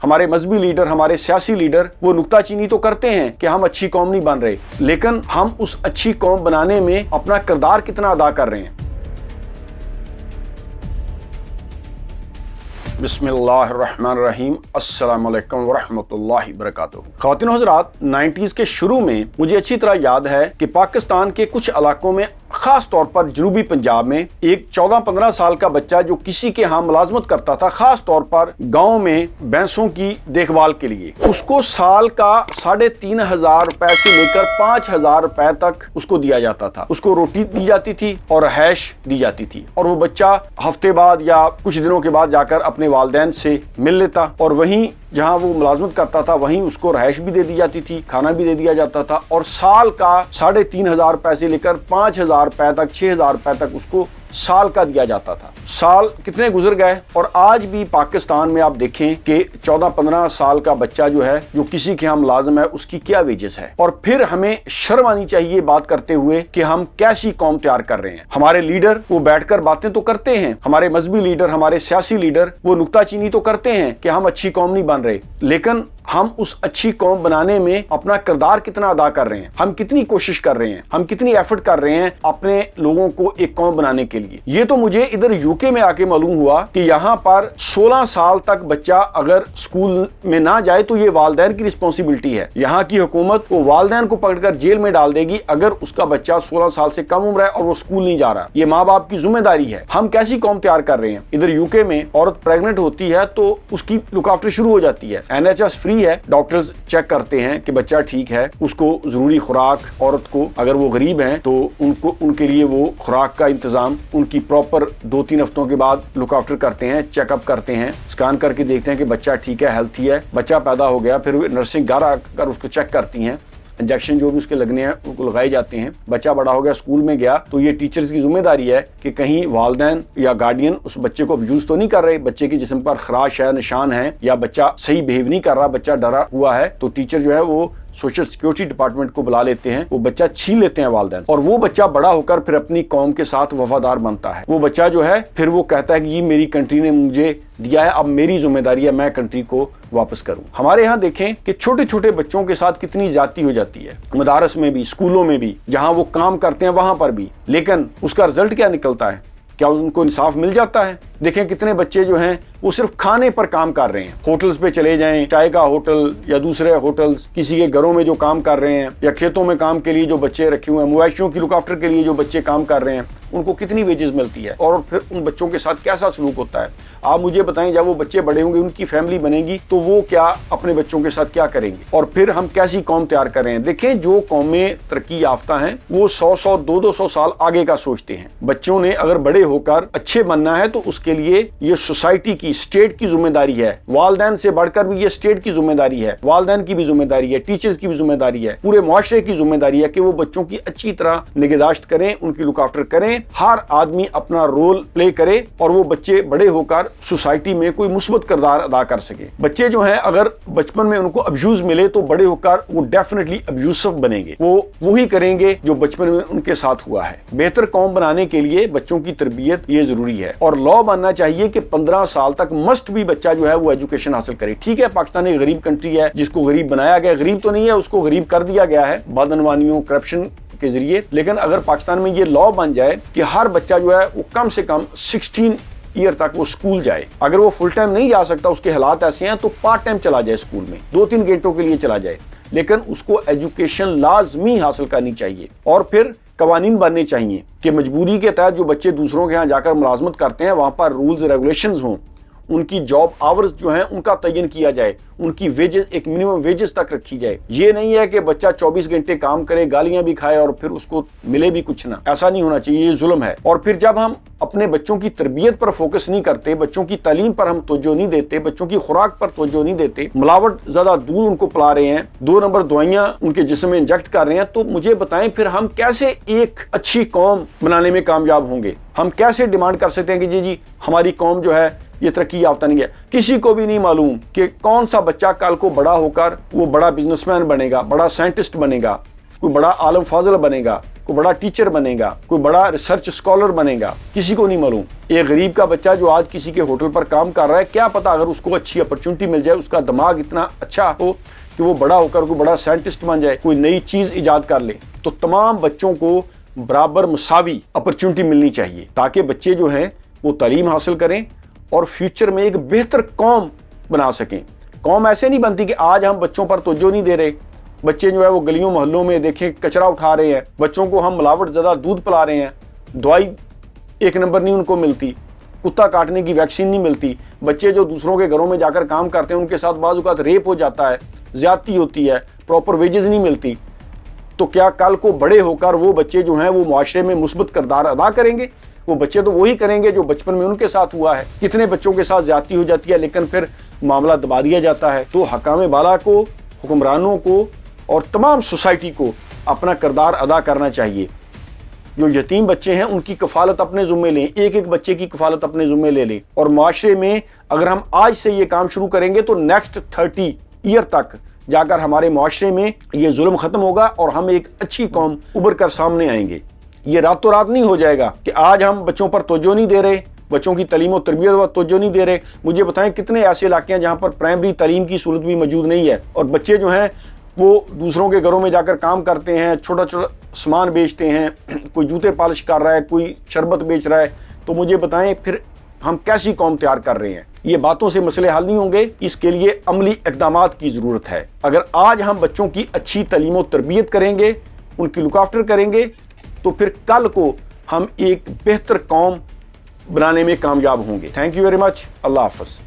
हमारे मजहबी लीडर, हमारे सियासी लीडर वो नुक्ताचीनी तो करते हैं कि हम अच्छी कौम नहीं बन रहे, लेकिन हम उस अच्छी कौम बनाने में अपना किरदार कितना अदा कर रहे हैं। बिस्मिल्लाहिर्रहमानिर्रहीम, अस्सलामु अलैकुम वरहमतुल्लाहि वबरकातुहू। ख़वातीन और हज़रात, 90s के शुरू में मुझे अच्छी तरह याद है कि पाकिस्तान के कुछ इलाकों में, खास तौर पर जनूबी पंजाब में, एक 14-15 साल का बच्चा जो किसी के यहाँ मुलाजमत करता था, खास तौर पर गांव में भैंसों की देखभाल के लिए, उसको साल का 3,500 रुपए से लेकर 5,000 रुपए तक उसको दिया जाता था। उसको रोटी दी जाती थी और रहायश दी जाती थी, और वो बच्चा हफ्ते बाद या कुछ दिनों के बाद जाकर अपने वालिदैन से मिल लेता, और वहीं जहां वो मुलाजमत करता था वहीं उसको रहायश भी दे दी जाती थी, खाना भी दे दिया जाता था, और साल का 3,500 रुपए से लेकर 5,000 रुपए तक, 6,000 रुपए तक उसको साल का दिया जाता था। साल कितने गुजर गए, और आज भी पाकिस्तान में आप देखें कि 14-15 साल का बच्चा जो है, जो किसी के यहाँ मुलाजिम है, उसकी क्या वेजेस है। और फिर हमें शर्म आनी चाहिए बात करते हुए कि हम कैसी कौम तैयार कर रहे हैं। हमारे लीडर वो बैठकर बातें तो करते हैं, हमारे मजहबी लीडर, हमारे सियासी लीडर वो नुक्ताचीनी तो करते हैं कि हम अच्छी कौम नहीं बन रहे, लेकिन हम उस अच्छी कौम बनाने में अपना किरदार कितना अदा कर रहे हैं, हम कितनी कोशिश कर रहे हैं, हम कितनी एफर्ट कर रहे हैं अपने लोगों को एक कौम बनाने के लिए। ये तो मुझे इधर यूके में आके मालूम हुआ कि यहाँ पर 16 साल तक बच्चा अगर स्कूल में ना जाए तो ये वालिदैन की रिस्पॉन्सिबिलिटी है। यहाँ की हुकूमत वो वालिदैन को पकड़कर जेल में डाल देगी अगर उसका बच्चा 16 साल से कम उम्र है और वो स्कूल नहीं जा रहा। ये माँ बाप की जिम्मेदारी है। हम कैसी कौम तैयार कर रहे हैं। इधर यूके में औरत प्रेग्नेंट होती है तो उसकी लुक आफ्टर शुरू हो जाती है। NHS फ्री है, डॉक्टर्स चेक करते हैं कि बच्चा ठीक है, उसको जरूरी खुराक, औरत को अगर वो गरीब हैं तो उनके लिए वो खुराक का इंतजाम उनकी प्रॉपर 2-3 हफ्तों के बाद लुक आफ्टर करते हैं, चेकअप करते हैं, स्कैन करके देखते हैं कि बच्चा ठीक है, हेल्थी है। बच्चा पैदा हो गया, फिर नर्सिंग घर आकर उसको चेक करती हैं, इंजेक्शन जो भी उसके लगने हैं उनको लगाए जाते हैं। बच्चा बड़ा हो गया, स्कूल में गया, तो ये टीचर्स की जिम्मेदारी है कि कहीं वालिदैन या गार्डियन उस बच्चे को अब्यूज तो नहीं कर रहे, बच्चे के जिस्म पर खराश है, निशान है, या बच्चा सही बिहेव नहीं कर रहा, बच्चा डरा हुआ है, तो टीचर जो है वो सोशल सिक्योरिटी डिपार्टमेंट को बुला लेते हैं, वो बच्चा छीन लेते हैं वालिदैन, और वो बच्चा बड़ा होकर फिर अपनी कौम के साथ वफादार बनता है। वो बच्चा जो है फिर वो कहता है कि ये मेरी कंट्री ने मुझे दिया है, अब मेरी जिम्मेदारी है मैं कंट्री को वापस करूं। हमारे यहाँ देखें कि छोटे छोटे बच्चों के साथ कितनी ज्यादती हो जाती है, मदारस में भी, स्कूलों में भी, जहां वो काम करते हैं वहां पर भी, लेकिन उसका रिजल्ट क्या निकलता है? क्या उनको इंसाफ मिल जाता है? देखें कितने बच्चे जो हैं वो सिर्फ खाने पर काम कर रहे हैं। होटल्स पे चले जाएं, चाय का होटल या दूसरे होटल्स, किसी के घरों में जो काम कर रहे हैं, या खेतों में काम के लिए जो बच्चे रखे हुए हैं, मवेशियों की लुक आफ्टर के लिए जो बच्चे काम कर रहे हैं, उनको कितनी वेजेस मिलती है, और फिर उन बच्चों के साथ कैसा सलूक होता है। आप मुझे बताएं, जब वो बच्चे बड़े होंगे, उनकी फैमिली बनेगी, तो वो क्या अपने बच्चों के साथ क्या करेंगे, और फिर हम कैसी कौम तैयार कर रहे हैं। देखें जो कौमें तरक्की याफ्ता हैं वो 100-100, 200-200 साल आगे का सोचते हैं। बच्चों ने अगर बड़े होकर अच्छे बनना है तो उसके लिए ये सोसाइटी की, स्टेट की जिम्मेदारी है। वालिदैन से बढ़कर भी ये स्टेट की जिम्मेदारी है, वालिदैन की भी जिम्मेदारी है, टीचर्स की भी जिम्मेदारी है, पूरे मुआशरे की जिम्मेदारी है कि वो बच्चों की अच्छी तरह निगहदाश्त करें, उनकी लुक आफ्टर करें, हर आदमी अपना रोल प्ले करे, और वो बच्चे बड़े होकर सोसाइटी में कोई मुस्बत किरदार अदा कर सके। बच्चे जो हैं अगर बचपन में उनको अब्यूज मिले तो बड़े होकर वो डेफिनेटली अब्यूसिव बनेंगे, वो वही करेंगे जो बचपन में उनके साथ हुआ है। बेहतर कौम बनाने के लिए बच्चों की तरबियत ये जरूरी है, और लॉ बनना चाहिए कि 15 साल तक मस्ट भी बच्चा जो है वो एजुकेशन हासिल करे। ठीक है, पाकिस्तान एक गरीब कंट्री है, जिसको गरीब बनाया गया, गरीब तो नहीं है, उसको गरीब कर दिया गया है बदअनवानियों, करप्शन के जरिए, लेकिन अगर पाकिस्तान में ये लॉ बन जाए कि हर बच्चा जो है वो कम से कम 16 ईयर तक वो स्कूल जाए, अगर वो फुल टाइम नहीं जा सकता, उसके हालात ऐसे हैं, तो पार्ट टाइम चला जाए स्कूल में, 2-3 घंटों के लिए चला जाए, लेकिन उसको एजुकेशन लाजमी हासिल करनी चाहिए। और फिर कवानीन बनने चाहिए कि मजबूरी के तहत जो बच्चे दूसरों के यहाँ जाकर मुलाजमत करते हैं वहां पर रूल्स रेगुलेशंस हों, उनकी जॉब आवर्स जो हैं उनका तयन किया जाए, उनकी वेजेस एक मिनिमम वेजेस तक रखी जाए। ये नहीं है कि बच्चा 24 घंटे काम करे, गालियां भी खाए और फिर उसको मिले भी कुछ ना, ऐसा नहीं होना चाहिए, ये जुल्म है। और फिर जब हम अपने बच्चों की तरबियत पर फोकस नहीं करते, बच्चों की तालीम पर हम तवज्जो नहीं देते, बच्चों की खुराक पर तवज्जो नहीं देते, मिलावट ज्यादा दूध उनको पिला रहे हैं, 2 नंबर दवाइयां उनके जिस्म में इंजेक्ट कर रहे हैं, तो मुझे बताएं फिर हम कैसे एक अच्छी कौम बनाने में कामयाब होंगे? हम कैसे डिमांड कर सकते हैं कि जी हमारी कौम जो है ये तरक्की याफ्ता नहीं है? किसी को भी नहीं मालूम कि कौन सा बच्चा कल को बड़ा होकर वो बड़ा बिजनेसमैन बनेगा, बड़ा साइंटिस्ट बनेगा, کوئی بڑا عالم فاضل بنے گا، کوئی بڑا ٹیچر بنے گا، کوئی بڑا ریسرچ اسکالر بنے گا، کسی کو نہیں معلوم۔ ایک غریب کا بچہ جو آج کسی کے ہوٹل پر کام کر رہا ہے، کیا پتا اگر اس کو اچھی اپرچونٹی مل جائے، اس کا دماغ اتنا اچھا ہو کہ وہ بڑا ہو کر کوئی بڑا سائنٹسٹ بن جائے، کوئی نئی چیز ایجاد کر لے۔ تو تمام بچوں کو برابر مساوی اپرچونٹی ملنی چاہیے تاکہ بچے جو ہیں وہ تعلیم حاصل کریں اور فیوچر میں ایک بہتر قوم بنا سکیں۔ قوم ایسے نہیں بنتی کہ آج ہم بچوں پر توجہ نہیں دے رہے، بچے جو ہے وہ گلیوں محلوں میں دیکھیں کچرا اٹھا رہے ہیں، بچوں کو ہم ملاوٹ زدہ دودھ پلا رہے ہیں، دوائی ایک نمبر نہیں ان کو ملتی، کتا کاٹنے کی ویکسین نہیں ملتی، بچے جو دوسروں کے گھروں میں جا کر کام کرتے ہیں ان کے ساتھ بعض اوقات ریپ ہو جاتا ہے، زیادتی ہوتی ہے، پراپر ویجز نہیں ملتی۔ تو کیا کل کو بڑے ہو کر وہ بچے جو ہیں وہ معاشرے میں مثبت کردار ادا کریں گے؟ وہ بچے تو وہی کریں گے جو بچپن میں ان کے ساتھ ہوا ہے۔ کتنے بچوں کے ساتھ زیادتی ہو جاتی ہے لیکن پھر معاملہ دبا دیا جاتا ہے۔ تو حکام بالا کو، حکمرانوں کو اور تمام سوسائٹی کو اپنا کردار ادا کرنا چاہیے۔ جو یتیم بچے ہیں ان کی کفالت اپنے ذمے لیں، ایک ایک بچے کی کفالت اپنے ذمے لے لیں، اور معاشرے میں اگر ہم آج سے یہ کام شروع کریں گے تو نیکسٹ 30 ایئر تک جا کر ہمارے معاشرے میں یہ ظلم ختم ہوگا اور ہم ایک اچھی قوم ابھر کر سامنے آئیں گے۔ یہ راتوں رات نہیں ہو جائے گا کہ آج ہم بچوں پر توجہ نہیں دے رہے، بچوں کی تعلیم و تربیت پر توجہ نہیں دے رہے۔ مجھے بتائیں کتنے ایسے علاقے ہیں جہاں پر پرائمری تعلیم کی سہولت بھی موجود نہیں ہے، اور بچے جو ہیں وہ دوسروں کے گھروں میں جا کر کام کرتے ہیں، چھوٹا چھوٹا سامان بیچتے ہیں، کوئی جوتے پالش کر رہا ہے، کوئی شربت بیچ رہا ہے۔ تو مجھے بتائیں پھر ہم کیسی قوم تیار کر رہے ہیں؟ یہ باتوں سے مسئلے حل نہیں ہوں گے، اس کے لیے عملی اقدامات کی ضرورت ہے۔ اگر آج ہم بچوں کی اچھی تعلیم و تربیت کریں گے، ان کی لک آفٹر کریں گے، تو پھر کل کو ہم ایک بہتر قوم بنانے میں کامیاب ہوں گے۔ Thank you very much. اللہ حافظ۔